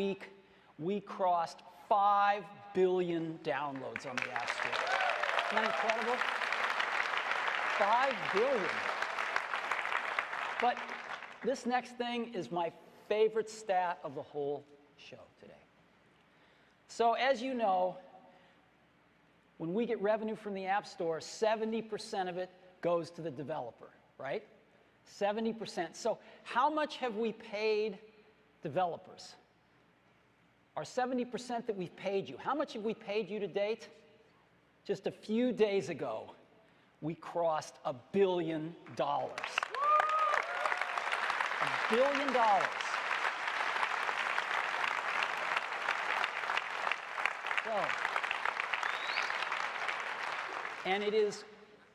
week, we crossed 5 billion downloads on the App Store. Isn't that incredible? 5 billion. But this next thing is my favorite stat of the whole show today. So as you know, when we get revenue from the App Store, 70% of it goes to the developer, right? 70%. So how much have we paid developers? Our 70% that we've paid you, how much have we paid you to date? Just a few days ago, we crossed $1 billion. $1 billion. So, and it is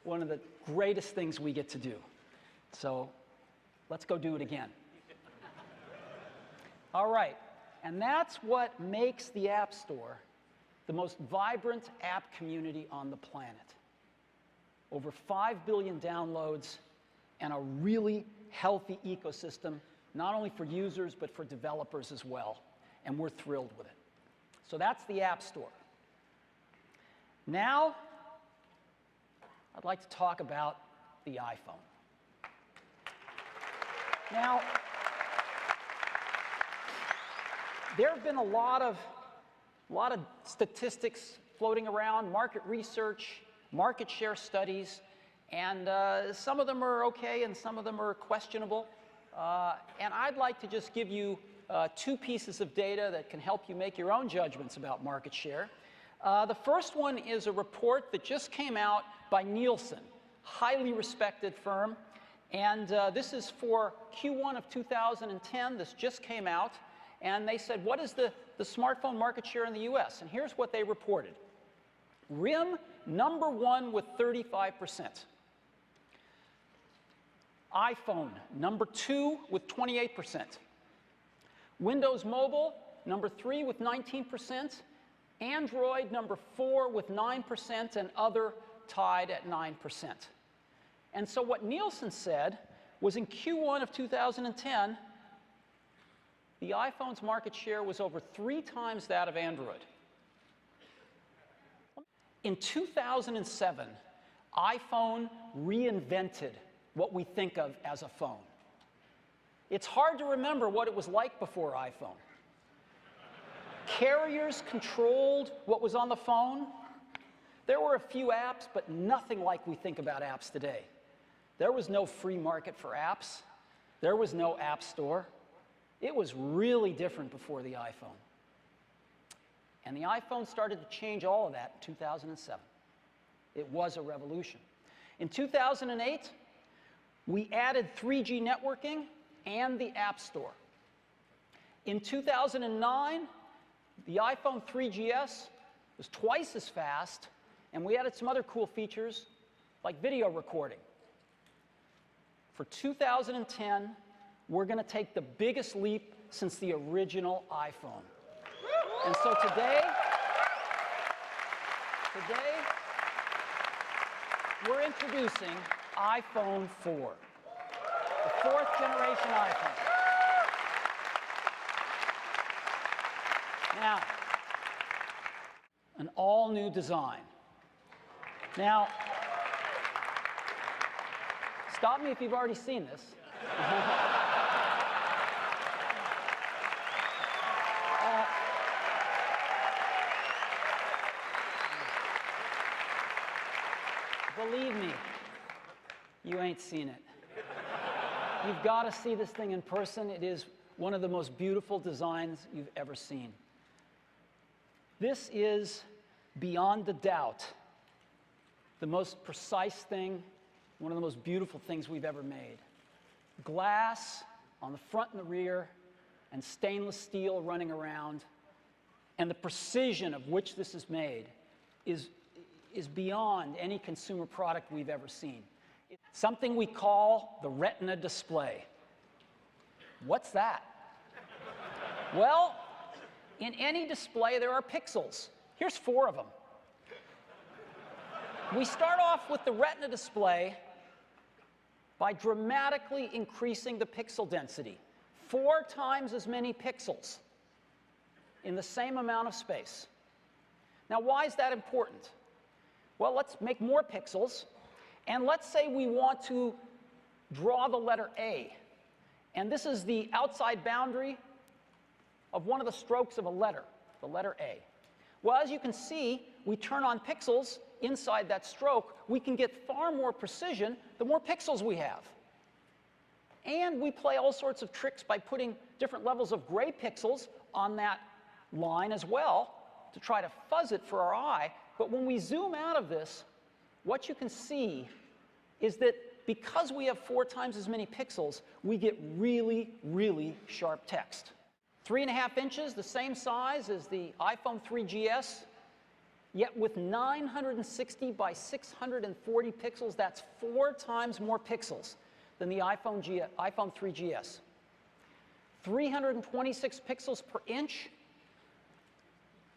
one of the greatest things we get to do. So let's go do it again. All right. And that's what makes the App Store the most vibrant app community on the planet. Over 5 billion downloads and a really healthy ecosystem, not only for users, but for developers as well. And we're thrilled with it. So that's the App Store. Now, I'd like to talk about the iPhone. Now, there have been a lot of statistics floating around, market research, market share studies, and some of them are okay and some of them are questionable. And I'd like to just give you two pieces of data that can help you make your own judgments about market share. The first one is a report that just came out by Nielsen, highly respected firm. And this is for Q1 of 2010. This just came out. And they said, what is the smartphone market share in the US? And here's what they reported. RIM, #1 with 35%. iPhone, #2 with 28%. Windows Mobile, #3 with 19%. Android, #4 with 9%, and other tied at 9%. And so what Nielsen said was in Q1 of 2010, the iPhone's market share was over 3 times that of Android. In 2007, iPhone reinvented what we think of as a phone. It's hard to remember what it was like before iPhone. Carriers controlled what was on the phone. There were a few apps, but nothing like we think about apps today. There was no free market for apps. There was no app store. It was really different before the iPhone. And the iPhone started to change all of that in 2007. It was a revolution. In 2008, we added 3G networking and the App Store. In 2009, the iPhone 3GS was twice as fast, and we added some other cool features like video recording. For 2010, we're going to take the biggest leap since the original iPhone. And so today, we're introducing iPhone 4, the 4th generation iPhone. Now, an all-new design. Now, stop me if you've already seen this. Believe me, you ain't seen it. You've got to see this thing in person. It is one of the most beautiful designs you've ever seen. This is, beyond a doubt, the most precise thing, one of the most beautiful things we've ever made. Glass on the front and the rear, and stainless steel running around, and the precision of which this is made is beyond any consumer product we've ever seen. It's something we call the Retina display. What's that? Well, in any display, there are pixels. Here's 4 of them. We start off with the Retina display by dramatically increasing the pixel density. 4 times as many pixels. in the same amount of space. Now, why is that important? Well, let's make more pixels, and let's say we want to draw the letter A. And this is the outside boundary of one of the strokes of a letter, the letter A. Well, as you can see, we turn on pixels inside that stroke. We can get far more precision the more pixels we have. And we play all sorts of tricks by putting different levels of gray pixels on that line as well to try to fuzz it for our eye. But when we zoom out of this, what you can see is that because we have 4 times as many pixels, we get really, really sharp text. 3.5 inches, the same size as the iPhone 3GS, yet with 960 by 640 pixels, that's 4 times more pixels than the iPhone 3GS. 326 pixels per inch,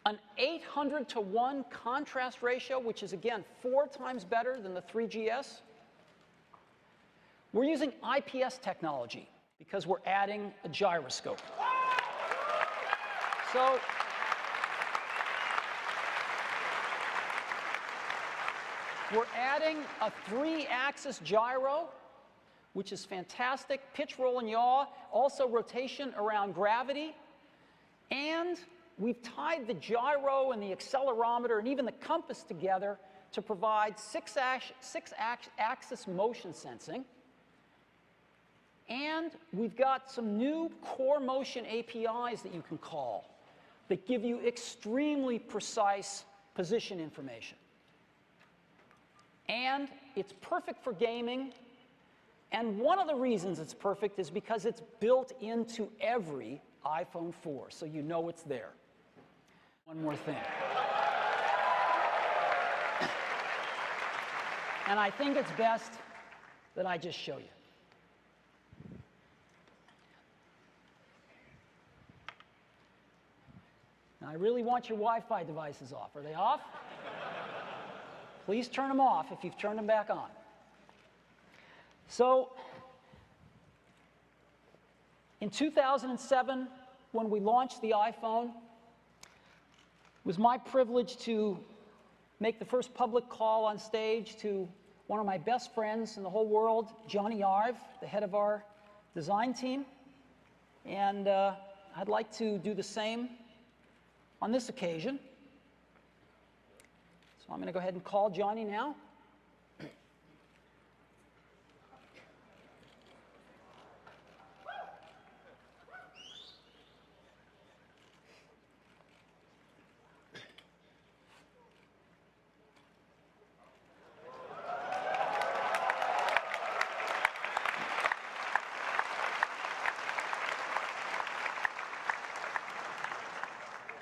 an 800-to-1 contrast ratio, which is, again, 4 times better than the 3GS. We're using IPS technology because we're adding a gyroscope. So we're adding a 3-axis gyro, which is fantastic. Pitch, roll, and yaw, also rotation around gravity. And we've tied the gyro and the accelerometer and even the compass together to provide 6-axis motion sensing. And we've got some new core motion APIs that you can call that give you extremely precise position information. And it's perfect for gaming. And one of the reasons it's perfect is because it's built into every iPhone 4, so you know it's there. One more thing. And I think it's best that I just show you. Now, I really want your Wi-Fi devices off. Are they off? Please turn them off if you've turned them back on. So, in 2007, when we launched the iPhone, it was my privilege to make the first public call on stage to one of my best friends in the whole world, Johnny Ive, the head of our design team. And I'd like to do the same on this occasion. So I'm going to go ahead and call Johnny now.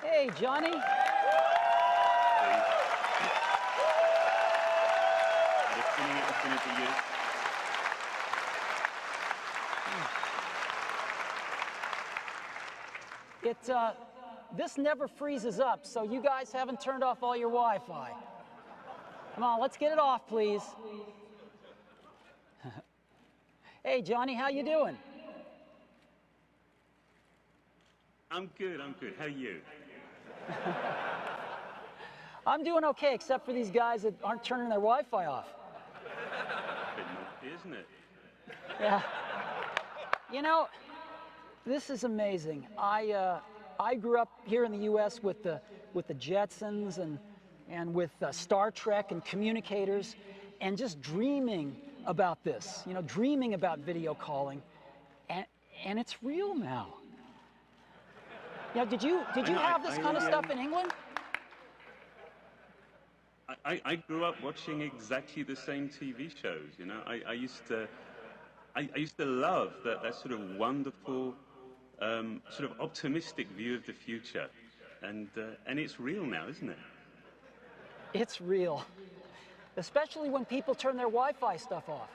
Hey, Johnny. This never freezes up, so you guys haven't turned off all your Wi-Fi. Come on, let's get it off, please. Hey, Johnny, how you doing? I'm good. How are you? I'm doing okay, except for these guys that aren't turning their Wi-Fi off. Bit naughty, isn't it? Yeah. You know, this is amazing. I grew up here in the U.S. with the Jetsons and with Star Trek and communicators, and just dreaming about this. You know, dreaming about video calling, and it's real now. You know, did you have this kind of stuff in England? I grew up watching exactly the same TV shows. You know, I used to love that sort of wonderful, sort of optimistic view of the future, and it's real now, isn't it? It's real, especially when people turn their Wi-Fi stuff off.